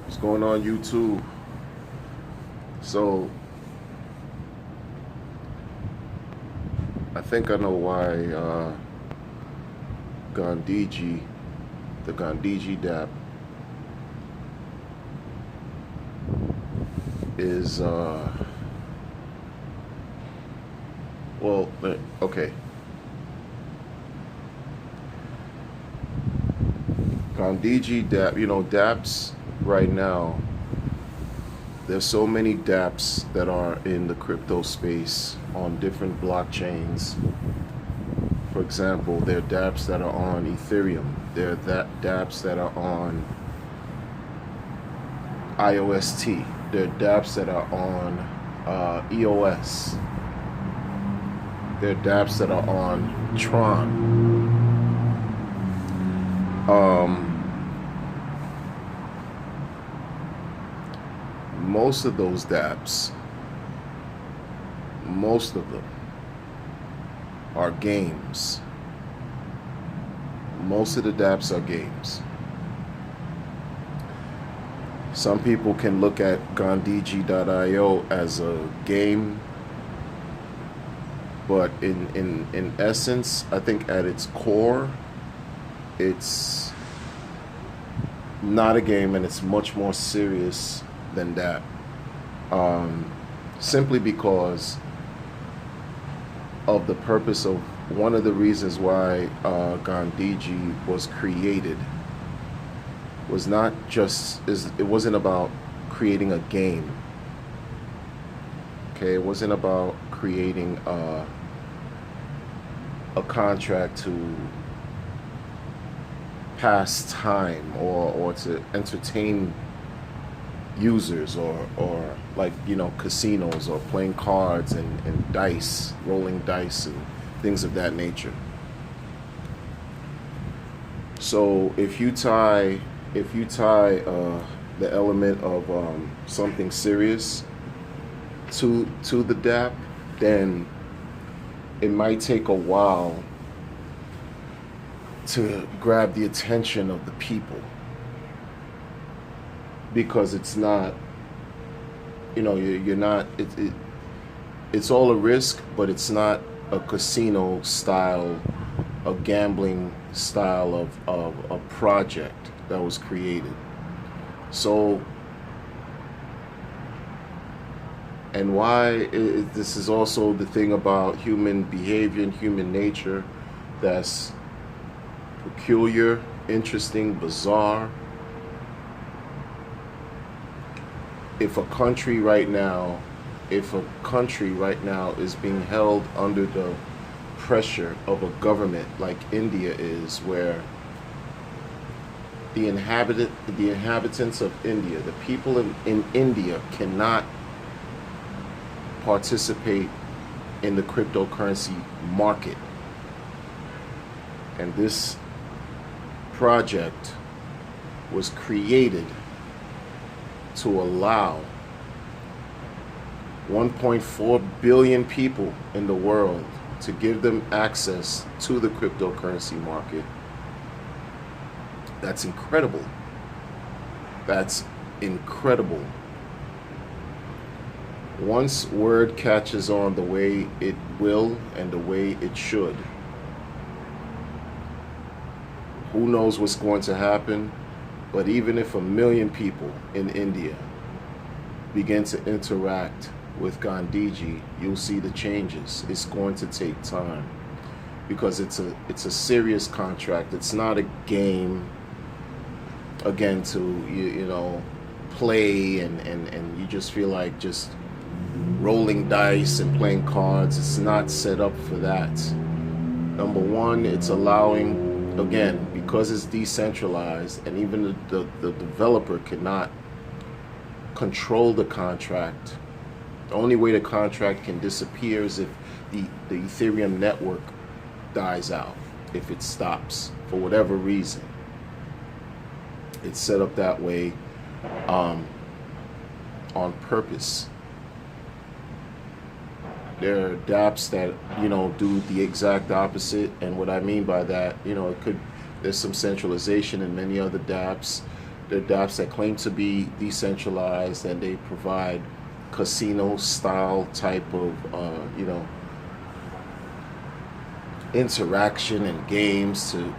What's going on YouTube? So I think I know why Gandhiji, the Gandhiji dapp is okay. Gandhiji dapp, dapps right now. There's so many dapps that are in the crypto space on different blockchains. For example, there are dapps that are on Ethereum. There are dapps that are on IOST. There are dapps that are on EOS. There are dapps that are on Tron. Most of those dapps, most of them are games. Most of the dapps are games. Some people can look at Gandhiji.io as a game, but in essence, I think at its core, it's not a game, and it's much more serious than that. Simply because of the purpose of one of the reasons why Gandhiji was created was not just it wasn't about creating a game. Okay, it wasn't about creating a contract to pass time or to entertain users or like casinos or playing cards and dice, rolling dice and things of that nature. So if you tie the element of something serious to the dapp, then it might take a while to grab the attention of the people, because it's not, you're not, it's all a risk, but it's not a casino style, a gambling style of a project that was created. So, and why this is also the thing about human behavior and human nature that's peculiar, interesting, bizarre. If a country right now is being held under the pressure of a government like India is, where the inhabitants of India, the people in India cannot participate in the cryptocurrency market. And this project was created to allow 1.4 billion people in the world, to give them access to the cryptocurrency market. That's incredible. That's incredible. Once word catches on the way it will and the way it should, who knows what's going to happen. But even if 1 million people in India begin to interact with Gandhiji, you'll see the changes. It's going to take time, because it's a serious contract. It's not a game, again, to play and you just feel like just rolling dice and playing cards. It's not set up for that. Number one, it's allowing, again, because it's decentralized, and even the developer cannot control the contract. The only way the contract can disappear is if the Ethereum network dies out, if it stops for whatever reason. It's set up that way on purpose. There are dapps that do the exact opposite, and what I mean by that, there's some centralization in many other dapps. They're dapps that claim to be decentralized, and they provide casino style type of interaction and games to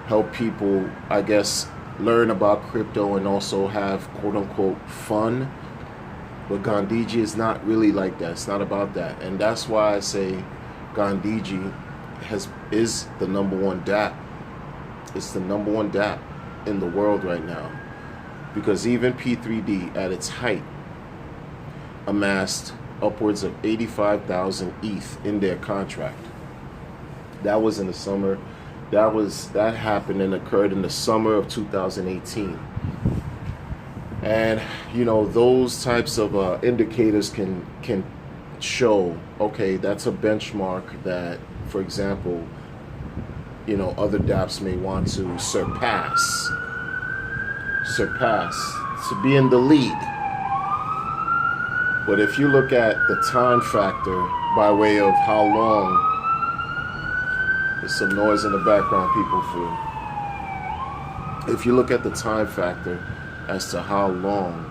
help people, I guess, learn about crypto and also have quote unquote fun. But Gandhiji is not really like that. It's not about that. And that's why I say Gandhiji is the number one dapp. It's the number one dapp in the world right now. Because even P3D at its height amassed upwards of 85,000 ETH in their contract. That was in the summer. That happened and occurred in the summer of 2018. And those types of indicators can show, okay, that's a benchmark that, for example, other dapps may want to surpass to be in the lead. But if you look at the time factor by way of how long, there's some noise in the background, people feel. If you look at the time factor as to how long,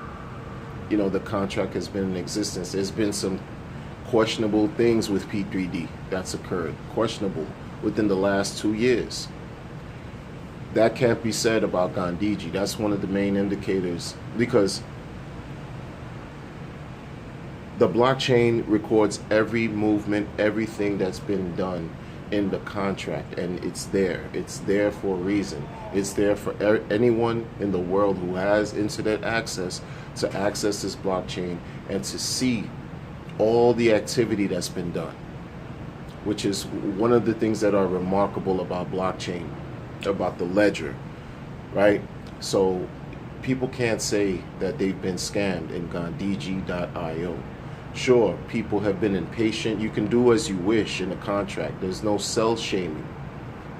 the contract has been in existence, there's been some questionable things with P3D that's occurred, questionable within the last 2 years. That can't be said about Gandhiji. That's one of the main indicators, because the blockchain records every movement, everything that's been done in the contract, and it's there. It's there for a reason. It's there for anyone in the world who has internet access to access this blockchain and to see all the activity that's been done, which is one of the things that are remarkable about blockchain, about the ledger, right? So people can't say that they've been scammed in Gandhiji.io. Sure, people have been impatient. You can do as you wish in a contract. There's no sell shaming.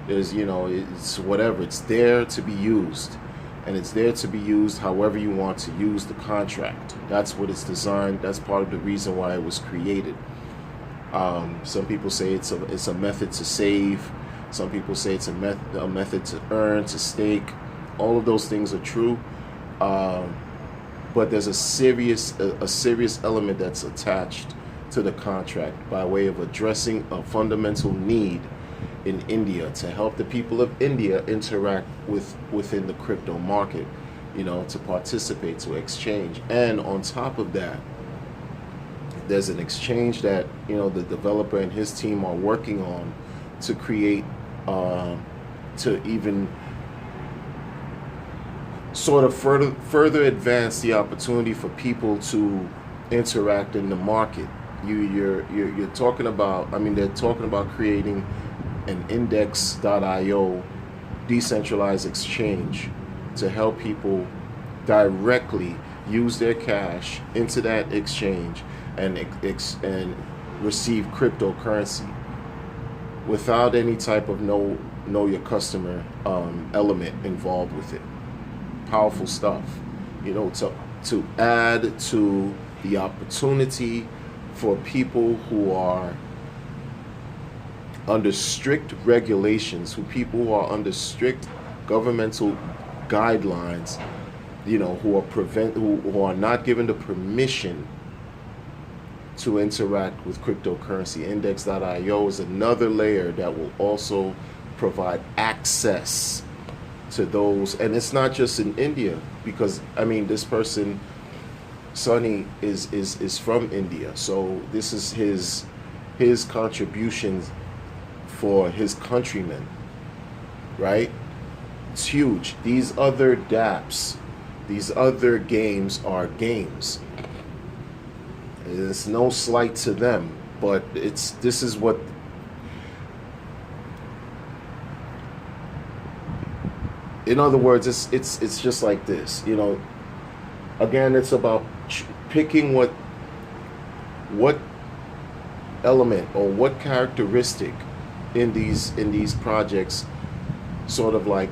There's, it's whatever. It's there to be used. And it's there to be used however you want to use the contract. That's what it's designed. That's part of the reason why it was created. Some people say it's a method to save. Some people say it's a method to earn, to stake. All of those things are true. But there's a serious element that's attached to the contract by way of addressing a fundamental need in India to help the people of India interact within the crypto market, to participate, to exchange. And on top of that, there's an exchange that the developer and his team are working on to create, to even sort of further advance the opportunity for people to interact in the market. You're talking about, they're talking about creating an index.io decentralized exchange to help people directly use their cash into that exchange and receive cryptocurrency without any type of know your customer element involved with it. Powerful stuff, to add to the opportunity for people who are under strict regulations, people who are under strict governmental guidelines, who are not given the permission to interact with cryptocurrency. Index.io is another layer that will also provide access to those, and it's not just in India, because this person, Sonny, is from India, so this is his contributions for his countrymen, right? It's huge. These other dapps, these other games are games. It's no slight to them, but this is what. In other words, it's just like this, Again, it's about picking what element or what characteristic in these projects sort of like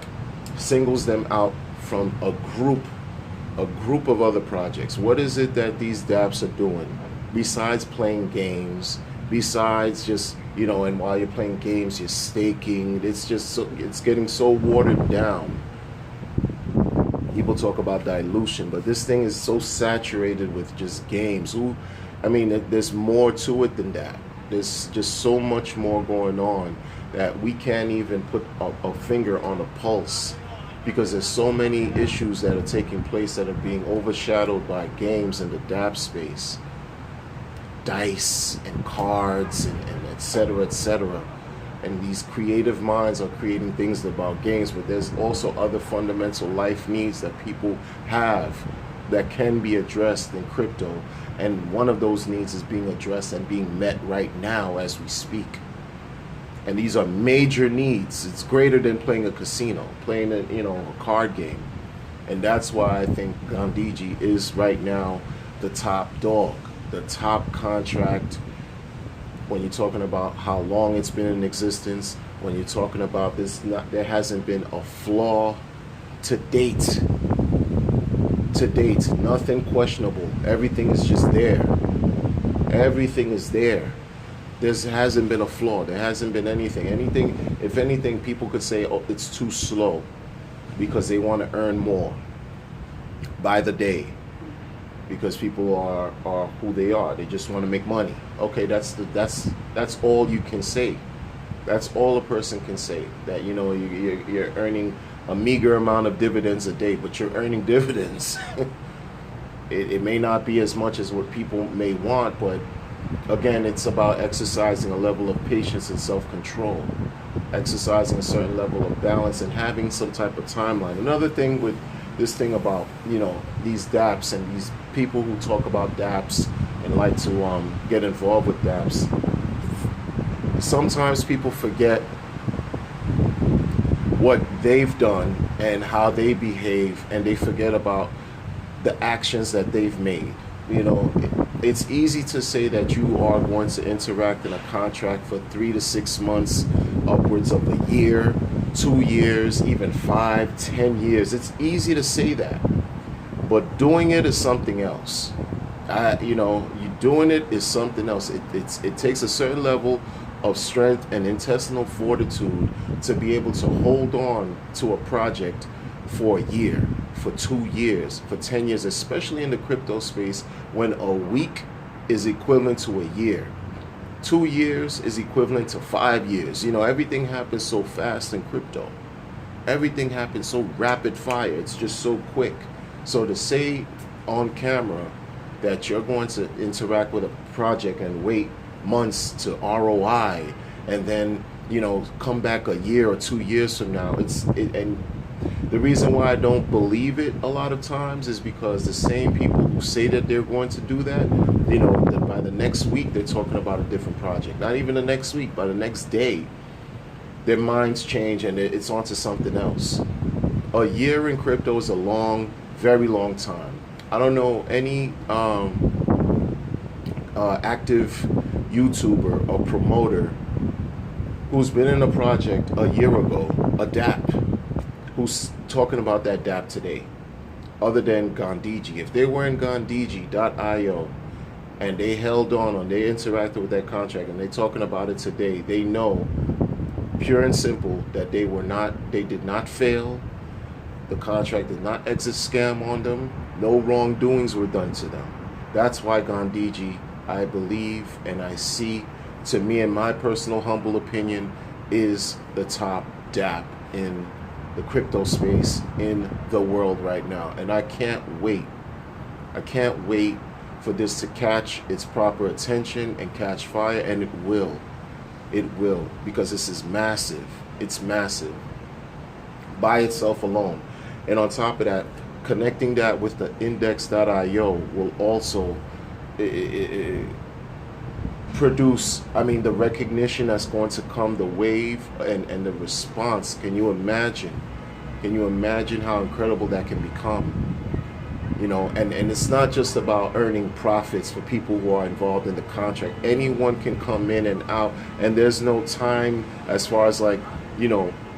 singles them out from a group of other projects. What is it that these dapps are doing besides playing games, besides just and while you're playing games you're staking? It's getting so watered down People talk about dilution, but this thing is so saturated with just games. I mean, there's more to it than that. There's just so much more going on that we can't even put a finger on a pulse, because there's so many issues that are taking place that are being overshadowed by games in the dapp space. Dice and cards and et cetera, et cetera. And these creative minds are creating things about games, but there's also other fundamental life needs that people have that can be addressed in crypto. And one of those needs is being addressed and being met right now as we speak. And these are major needs. It's greater than playing a casino, playing a card game. And that's why I think Gandhiji is right now the top dog, the top contract. When you're talking about how long it's been in existence, when you're talking about this, there hasn't been a flaw to date. To date, nothing questionable. Everything is just there. Everything is there. There hasn't been a flaw. There hasn't been anything. If anything, people could say, oh, it's too slow, because they want to earn more by the day, because people are who they are. They just want to make money. Okay, that's all you can say. That's all a person can say. That you're earning a meager amount of dividends a day, but you're earning dividends. It may not be as much as what people may want, but again, it's about exercising a level of patience and self-control, exercising a certain level of balance, and having some type of timeline. Another thing with this thing about these dapps and these people who talk about dapps and like to get involved with dapps, sometimes people forget what they've done and how they behave, and they forget about the actions that they've made. It's easy to say that you are going to interact in a contract for 3 to 6 months, upwards of a year, 2 years, even 5, 10 years. It's easy to say that, but doing it is something else. You doing it is something else. It takes a certain level of strength and intestinal fortitude to be able to hold on to a project for a year, for 2 years, for 10 years, especially in the crypto space, when a week is equivalent to a year. 2 years is equivalent to 5 years. Everything happens so fast in crypto. Everything happens so rapid fire. It's just so quick. So to say on camera that you're going to interact with a project and wait months to ROI, and then come back a year or 2 years from now, and the reason why I don't believe it a lot of times is because the same people who say that they're going to do that, by the next week they're talking about a different project. Not even the next week, by the next day, their minds change and it's onto something else. A year in crypto is a long, very long time. I don't know any active YouTuber or promoter who's been in a project a year ago, a dapp, who's talking about that dapp today, other than Gandhiji. If they were in Gandhiji.io and they held on and they interacted with that contract and they're talking about it today, they know, pure and simple, that they did not fail. The contract did not exit scam on them. No wrongdoings were done to them. That's why Gandhiji, I believe and I see, to me, in my personal humble opinion, is the top dapp in the crypto space in the world right now. And I can't wait. I can't wait for this to catch its proper attention and catch fire, and it will. It will, because this is massive. It's massive by itself alone. And on top of that, connecting that with the index.io will also produce, the recognition that's going to come, the wave and the response. Can you imagine? Can you imagine how incredible that can become? And it's not just about earning profits for people who are involved in the contract. Anyone can come in and out, and there's no time as far as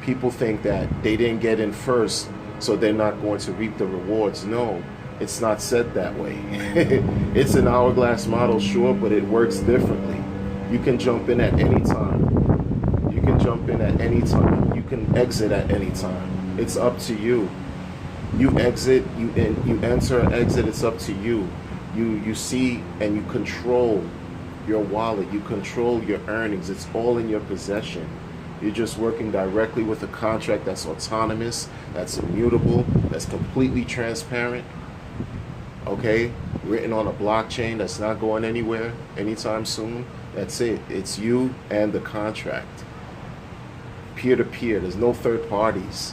people think that they didn't get in first, so they're not going to reap the rewards. No, it's not said that way. It's an hourglass model, sure, but it works differently. You can jump in at any time. You can exit at any time. It's up to you. You exit, you enter, exit. It's up to you. You see and you control your wallet. You control your earnings. It's all in your possession. You're just working directly with a contract that's autonomous, that's immutable, that's completely transparent. Okay, written on a blockchain that's not going anywhere anytime soon. That's it. It's you and the contract. Peer to peer. There's no third parties.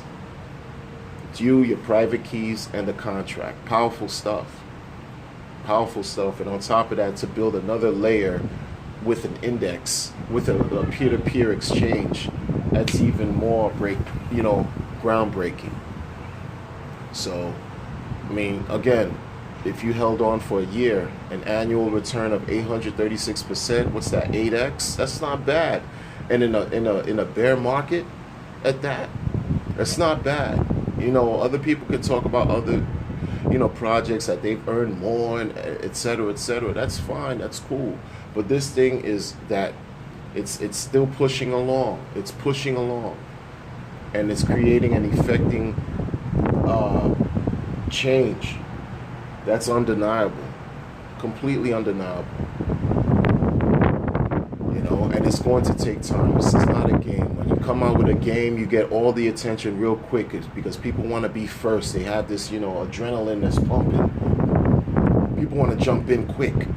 It's you, your private keys, and the contract. Powerful stuff. Powerful stuff. And on top of that, to build another layer with an index, with a peer-to-peer exchange, that's even more groundbreaking. So, I mean, again, if you held on for a year, an annual return of 836%, what's that, 8x? That's not bad. And in a bear market at that, that's not bad. Other people could talk about other, projects that they've earned more, and et cetera, et cetera. That's fine. That's cool. But this thing is that it's still pushing along. It's pushing along, and it's creating and effecting change. That's undeniable, completely undeniable. And it's going to take time. This is not a game. When you come out with a game, you get all the attention real quick because people want to be first. They have this, adrenaline that's pumping. People want to jump in quick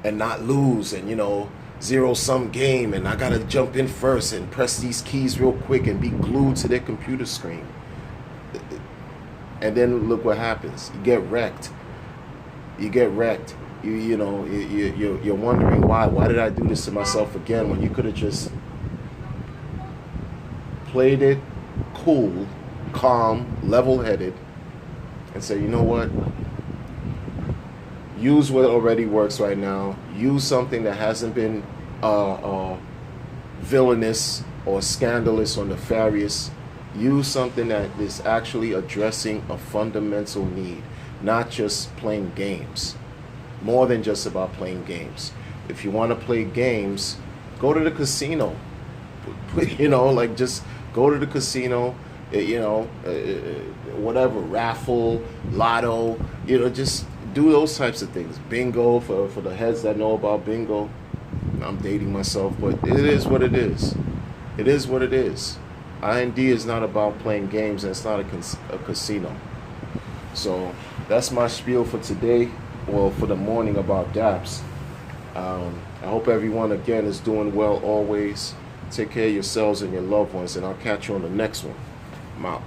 and not lose, and zero-sum game, and I gotta jump in first and press these keys real quick and be glued to their computer screen. And then look what happens. You get wrecked. You're wondering why did I do this to myself again, when you could have just played it cool, calm, level-headed, and say, you know what, use what already works right now. Use something that hasn't been villainous or scandalous or nefarious. Use something that is actually addressing a fundamental need, not just playing games. More than just about playing games. If you want to play games, go to the casino. Just go to the casino, whatever, raffle, lotto, just do those types of things. Bingo, for the heads that know about bingo. I'm dating myself, but it is what it is. It is what it is. IND is not about playing games, and it's not a casino. So that's my spiel for today, or for the morning, about dapps. I hope everyone, again, is doing well always. Take care of yourselves and your loved ones, and I'll catch you on the next one. I'm out.